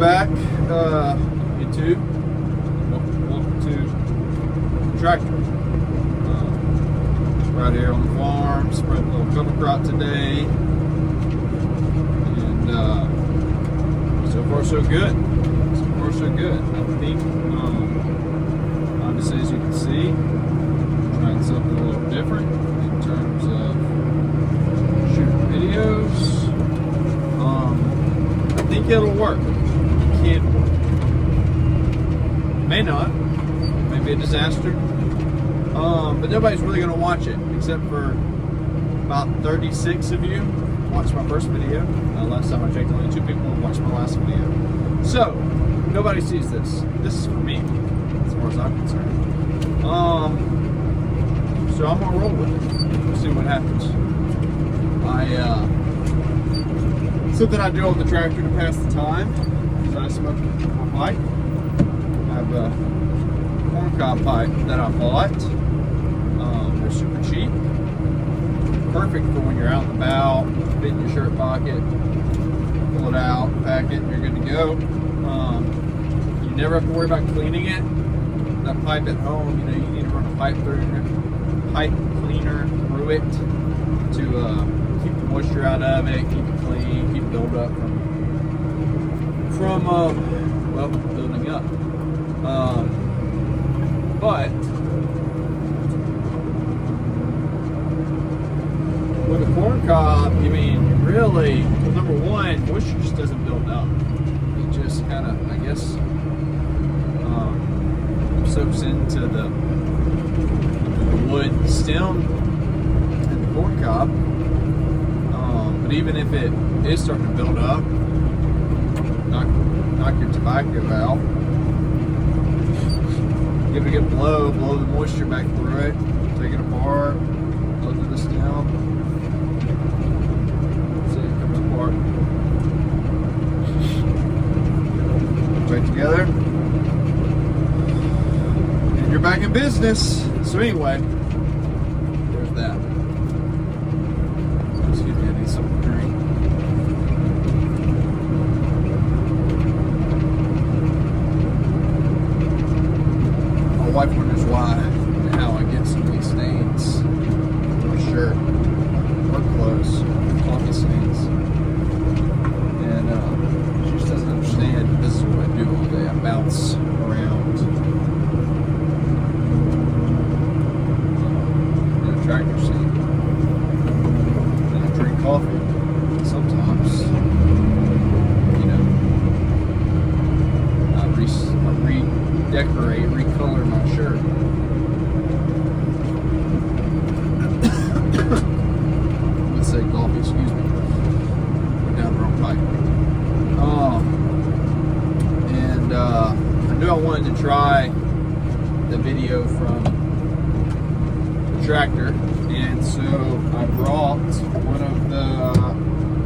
back, YouTube. Welcome to the tractor. Right here on the farm, spread a little cover crop today, and so far so good. So far so good. I think, obviously, as you can see, trying something a little different in terms of shooting videos. I think it'll work. It can work. May not. It may be a disaster. But nobody's really going to watch it except for about 36 of you watched my first video. Last time I checked, only 2 people watched my last video. So, nobody sees this. This is for me, as far as I'm concerned. So I'm going to roll with it. We'll see what happens. Something I do on the tractor to pass the time is I smoke my pipe. I have a corncob pipe that I bought. They're super cheap. Perfect for when you're out and about, fit in your shirt pocket, pull it out, pack it, and you're good to go. You never have to worry about cleaning it. That pipe at home, you need to run a pipe cleaner through it to keep the moisture out of it, keep it clean, keep buildup from building up. But with a corn cob, really, number one, moisture just doesn't build up. It just kind of, I guess, soaks into the wood stem and the corn cob. But even if it is starting to build up, knock your tobacco out. Give it a good blow the moisture back through it, take it apart, blow through the stem. See, it comes apart. Right together. And you're back in business. So anyway, there's that. Excuse me, I need something to drink. My wife wonders why and how I get some of these stains on my shirt, work clothes, coffee stains. And she just doesn't understand that this is what I do all day. I bounce around in a tractor seat. And I drink coffee. Sometimes, I redecorate, recolor my shirt. Let's say coffee, excuse me. Put down the wrong pipe. And I knew I wanted to try the video from the tractor, and so I brought one of the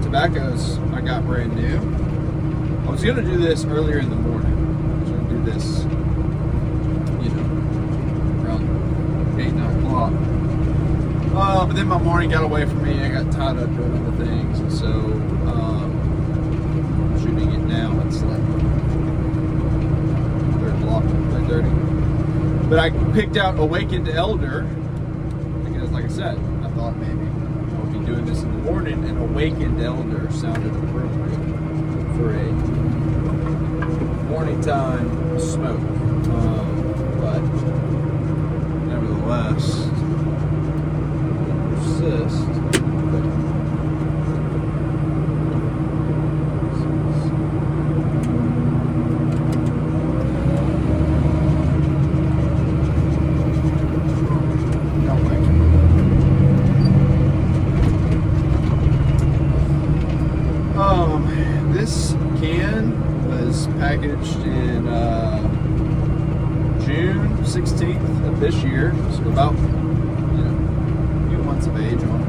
tobaccos I got brand new. I was going to do this earlier in the morning. I was going to do this, around 8, 9 o'clock. But then my morning got away from me. I got tied up doing other things, and so I'm shooting it now. It's like 3 o'clock, 3:30. But I picked out Awakened Elder because, like I said, I thought maybe I would be doing this in the morning, and Awakened Elder sounded appropriate for a morning time smoke. But nevertheless, persist. This can was packaged in June 16th of this year, so about a few months of age on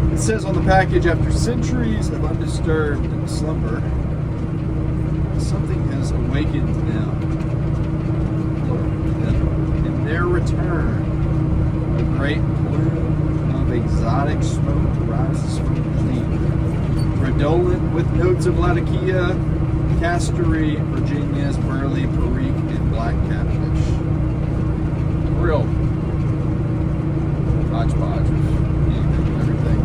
it. It says on the package, after centuries of undisturbed slumber, something has awakened them. In their return, a great plume of exotic smoke rises from the deep. Redolent with notes of Latakia, Castery, Virginias, Burley, Perique, and Black Catfish. Real hodgepodge of anything and everything.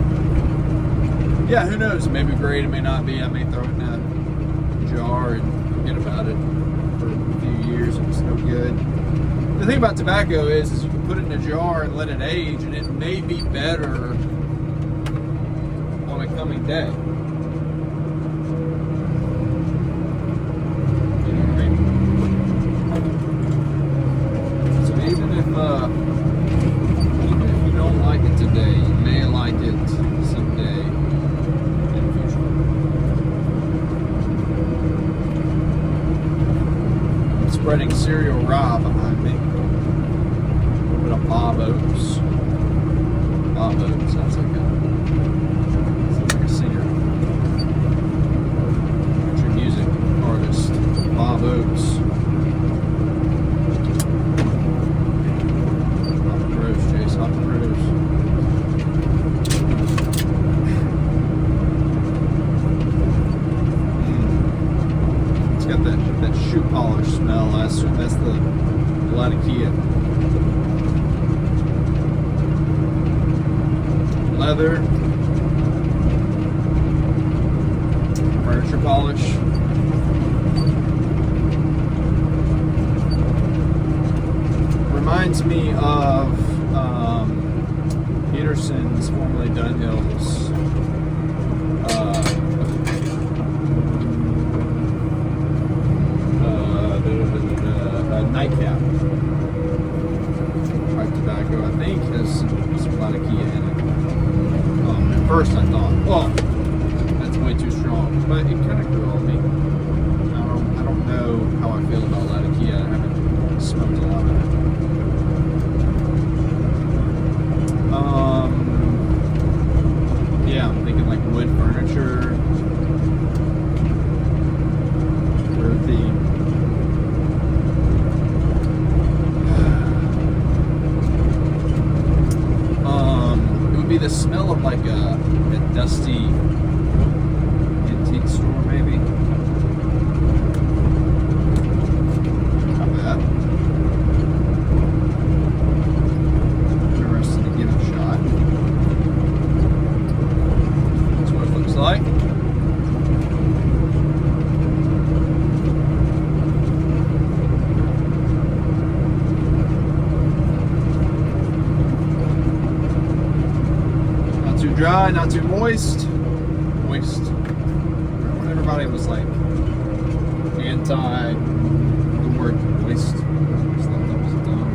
Yeah, who knows? It may be great, it may not be. I may throw it in a jar and forget about it for a few years if it's no good. The thing about tobacco is you can put it in a jar and let it age, and it may be better on a coming day. You know what I mean? So even if you don't like it today, you may like it someday in the future. I'm spreading cereal raw behind me. Bob Oates. Bob Oates, sounds like a singer. Country music artist. Bob Oates. Off the road, Chase, off the road. It's got that shoe polish smell. That's the Latakia. Leather, furniture polish. Reminds me of Peterson's, formerly Dunhill's, nightcap. Pipe tobacco, I think, has some Latakia in it. At first I thought, well, that's way too strong, but it kind of grew on me. I don't know how I feel about Latakia. I haven't smoked a lot of it. Yeah, I'm thinking like wood furniture, earthy. It would be the smell of like a dusty antique store, maybe. Not bad. Interested to give it a shot. That's what it looks like. Not too dry, not too moist. Moist. When everybody was like anti the word moist, I just thought that was dumb.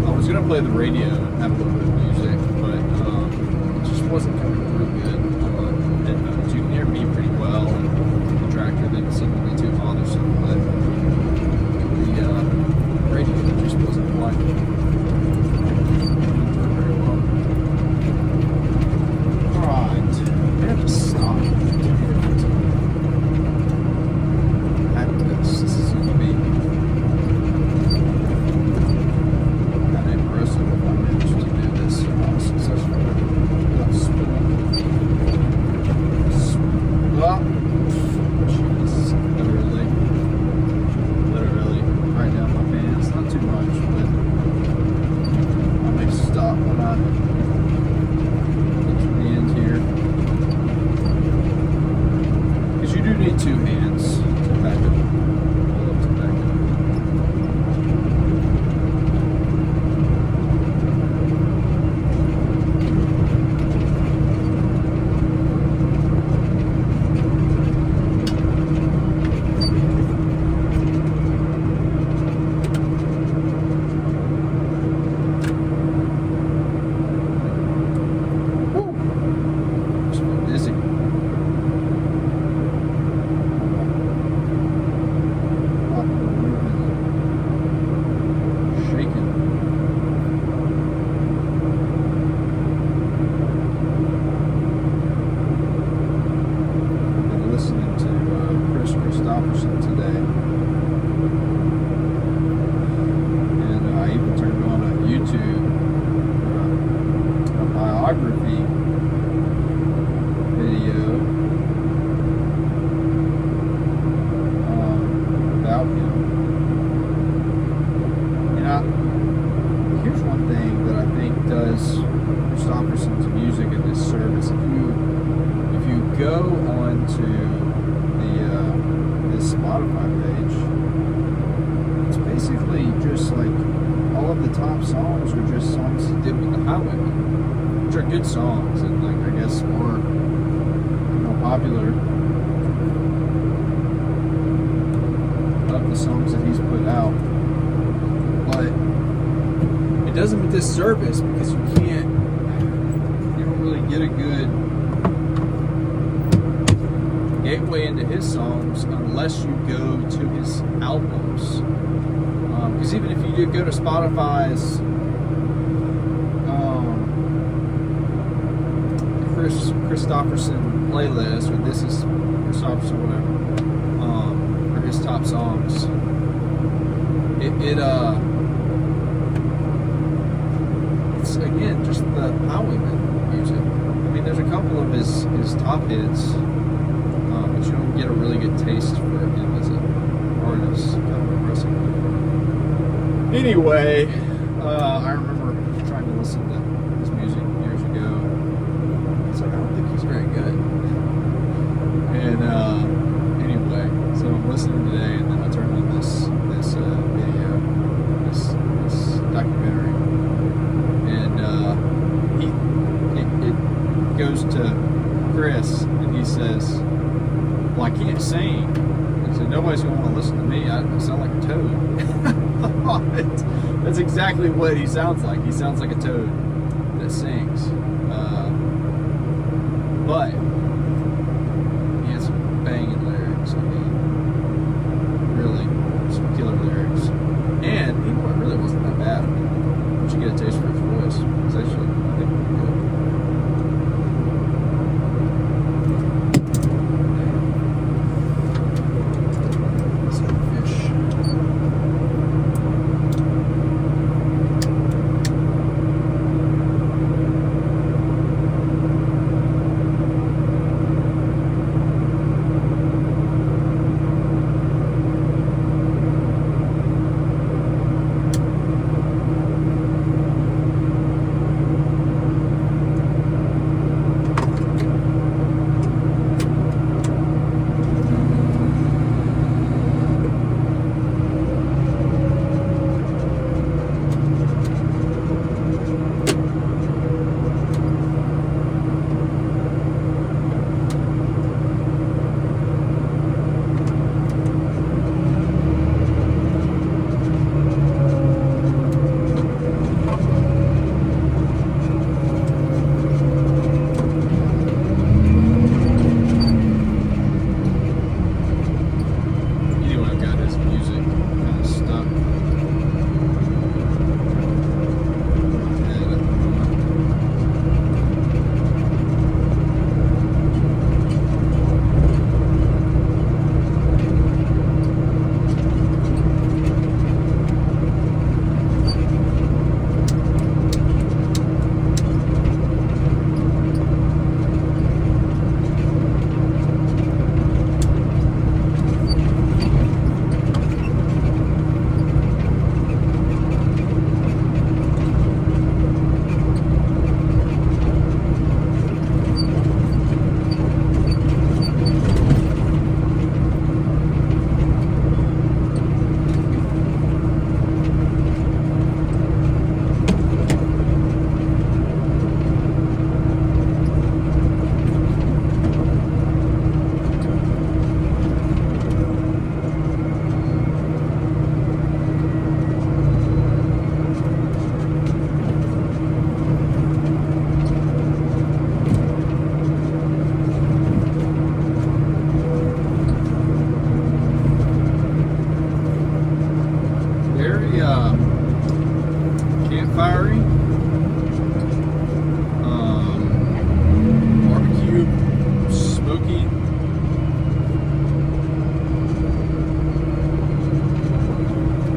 I was gonna play the radio and have a little bit of music, but it just wasn't coming through good on headphones. You can hear me pretty well, and the tractor didn't seem to be too bothersome, but the radio just wasn't quite very well. Alright, I have to stop. This is going to be kind of impressive if I manage to do this. go onto his Spotify page, it's basically just like all of the top songs are just songs he did with the Highwaymen, which are good songs and like I guess more popular of the songs that he's put out. But it does him a disservice because you don't really get a good gateway into his songs unless you go to his albums. Because even if you do go to Spotify's Kristopherson playlist, or this is Kristopherson, whatever, or his top songs, it's again just the Highwayman music. I mean, there's a couple of his top hits, but you don't get a really good taste for him as an artist. Kind of depressing. Anyway, I remember trying to listen to his music years ago. It's like, I don't think he's very good. And anyway, so I'm listening today, and then I turned on this video, this documentary, and it goes to Kris, and he says, "Well, I can't sing." He said, "Nobody's going to want to listen to me. I sound like a toad." That's exactly what he sounds like. He sounds like a toad that sings. But he has some banging lyrics. I mean, really, some killer lyrics. And it really wasn't that bad. I mean, once you get a taste for his voice, it's actually, I think, pretty good. campfirey, barbecue, smoky.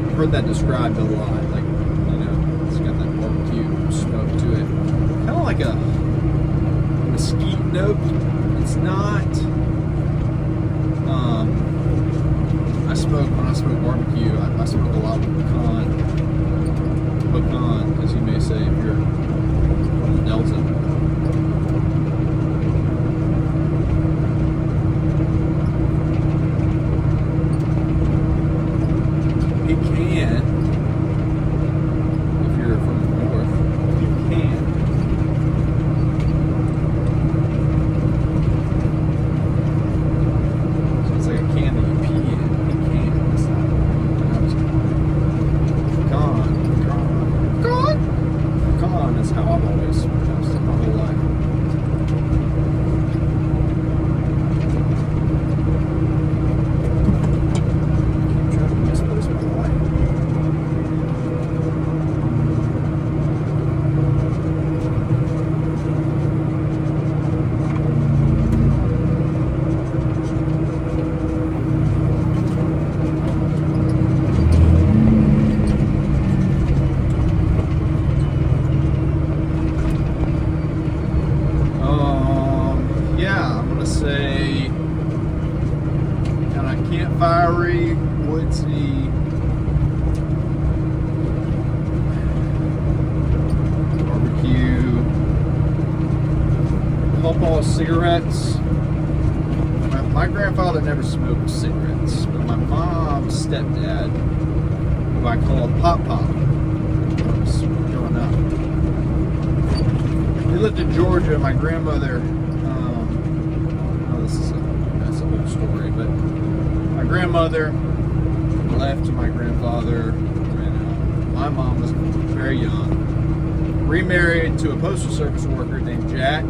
I've heard that described a lot, like, you know, it's got that barbecue smoke to it. Kind of like a mesquite note. It's not, when I smoke barbecue, I smoke a lot with pecan, as you may say if you're from the Delta. can, if you're from the north, you can. So it's like a can that you pee in. You can. It's not. Con. That's how I've always pronounced it my whole life. Say kind of campfirey, woodsy, barbecue, Pawpaw cigarettes. My grandfather never smoked cigarettes, but my mom's stepdad, who I called Pop, was growing up. He lived in Georgia. My grandmother. That's a whole story, but my grandmother left to my grandfather when my mom was very young, remarried to a postal service worker named Jack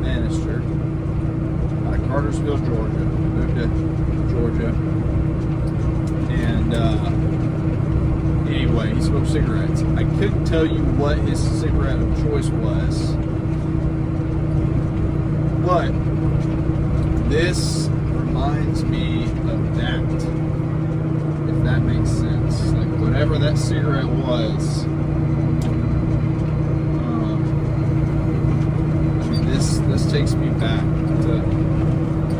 Bannister out of Cartersville, Georgia. Moved to Georgia, and anyway, he smoked cigarettes. I couldn't tell you what his cigarette of choice was, but this reminds me of that, if that makes sense. Like whatever that cigarette was. I mean, this takes me back to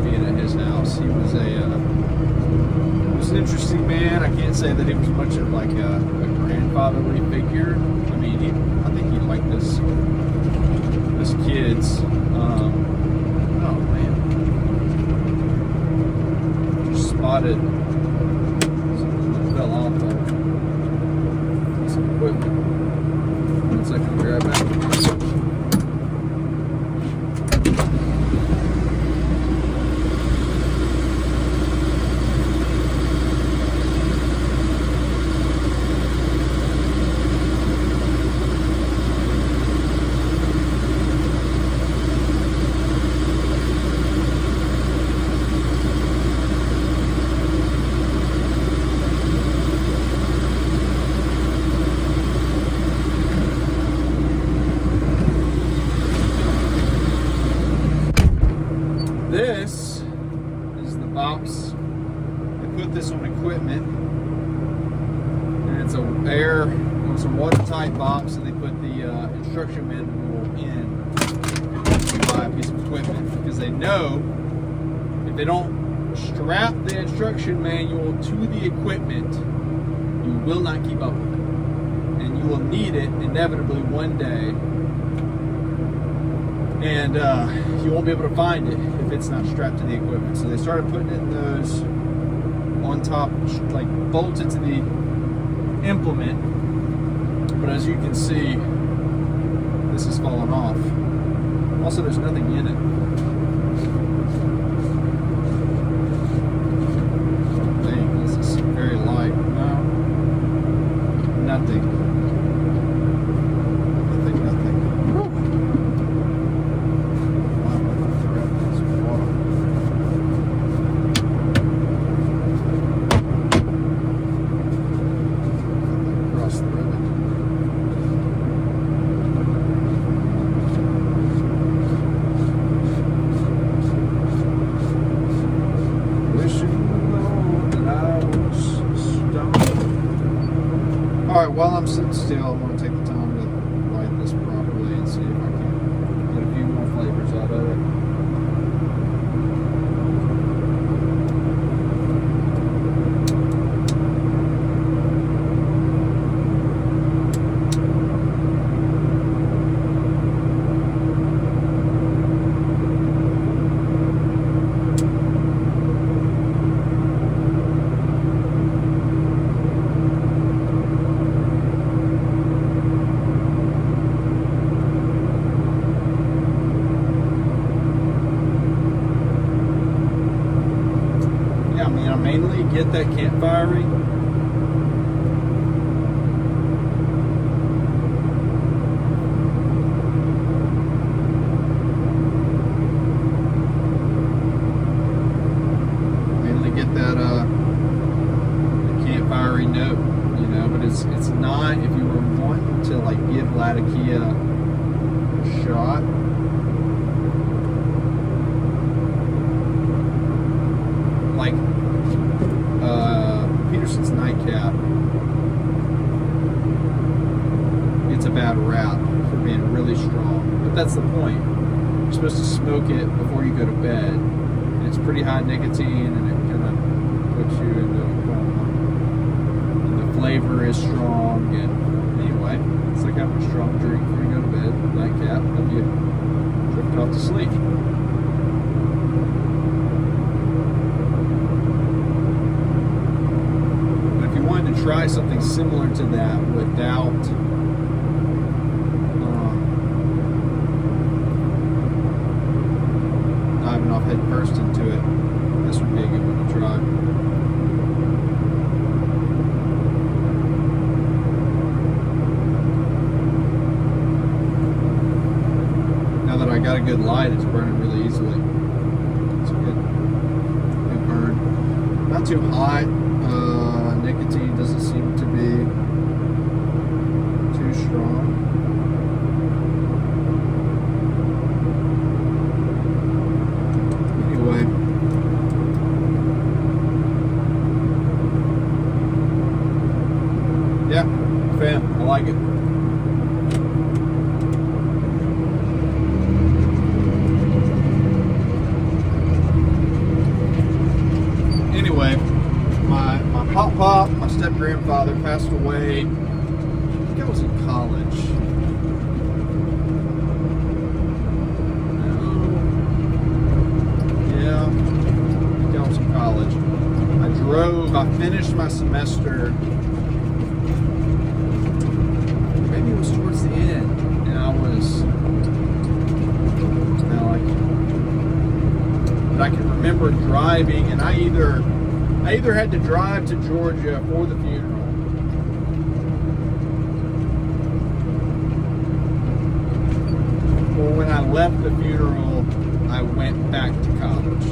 being at his house. He was an interesting man. I can't say that he was much of like a grandfatherly figure. I mean, I think he liked his kids. Oh man. Spotted something that fell off there. Some equipment. 1 second, I'll be right back. This is the box. They put this on equipment, and it's a watertight box, and they put the instruction manual in to buy a piece of equipment because they know if they don't strap the instruction manual to the equipment, you will not keep up with it, and you will need it inevitably one day. And you won't be able to find it if it's not strapped to the equipment. So they started putting in those on top, like bolted to the implement. But as you can see, this is falling off. Also, there's nothing in it. Dang, this is very light. No, nothing. Alright, while I'm sitting still, I'm going to take the time to light this properly and see if I can get a few more flavors out of it. fiery. Mainly get that campfire note, you know, but it's not, if you were wanting to like give Latakia a shot, like Peterson's Nightcap gets a bad rap for being really strong, but that's the point. You're supposed to smoke it before you go to bed, and it's pretty high nicotine, and it kind of puts you into a coma. And the flavor is strong, and anyway, it's like having a strong drink before you go to bed. Nightcap, help you drift off to sleep. To try something similar to that without diving off head first into it, this would be a good one to try. Now that I got a good light, it's burning really easily. It's a good burn. Not too hot. Nicotine doesn't seem to be too strong. Anyway, yeah, fan, I like it. Anyway, my pop, my step-grandfather, passed away. I think I was in college. Yeah, I think I was in college. I finished my semester. Maybe it was towards the end. And I was, but I can remember driving, and I either had to drive to Georgia for the funeral, or when I left the funeral, I went back to college.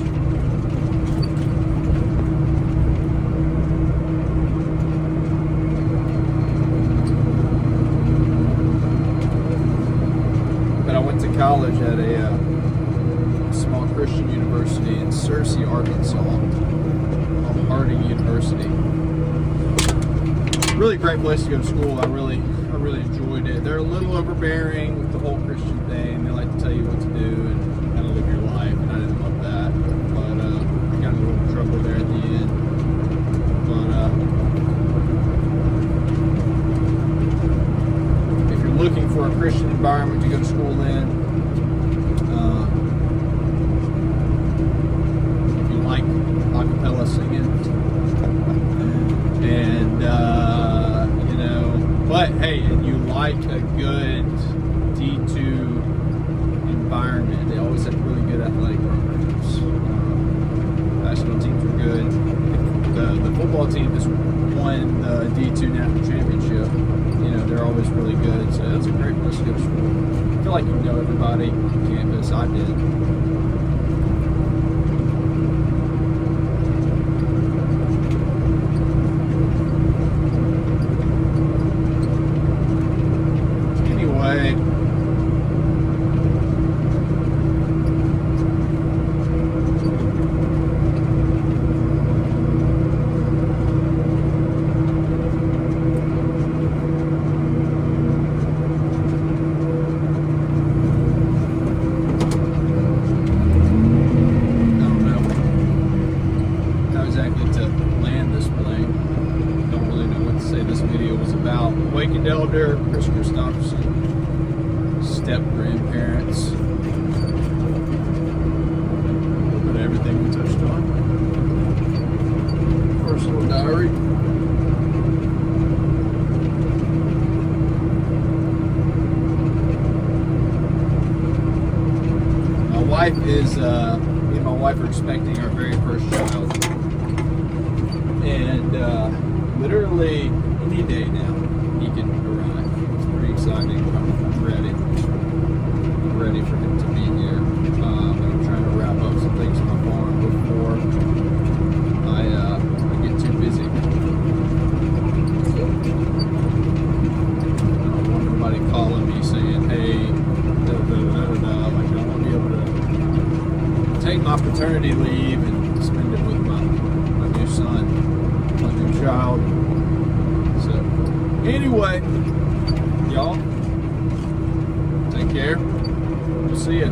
But I went to college at a small Christian university in Searcy, Arkansas. Harding University. Really great place to go to school. I really enjoyed it. They're a little overbearing with the whole Christian thing. They like to tell you what to do and how to live your life, and I didn't love that. But I got in a little trouble there at the end. But if you're looking for a Christian environment to go to school in, if you like acapella singing, and you know, but hey, and you like a good D2 environment, they always have really good athletic programs. Basketball teams are good. The football team just won the D2 national championship. You know, they're always really good, so it's a great place to go to school. I feel like you know everybody on campus. I did. Awakened elder, Kristopherson, step-grandparents, but everything we touched on. Personal diary. My wife is, me and my wife are expecting our very first child. And literally any day now he can arrive. It's pretty exciting. I'm ready. I'm ready for him to be here. I'm trying to wrap up some things on my farm before I get too busy. I don't want nobody calling me saying, hey, like I want to be able to take my paternity leave and spend it with my new son, my new child. So anyway, y'all, take care. We'll see you.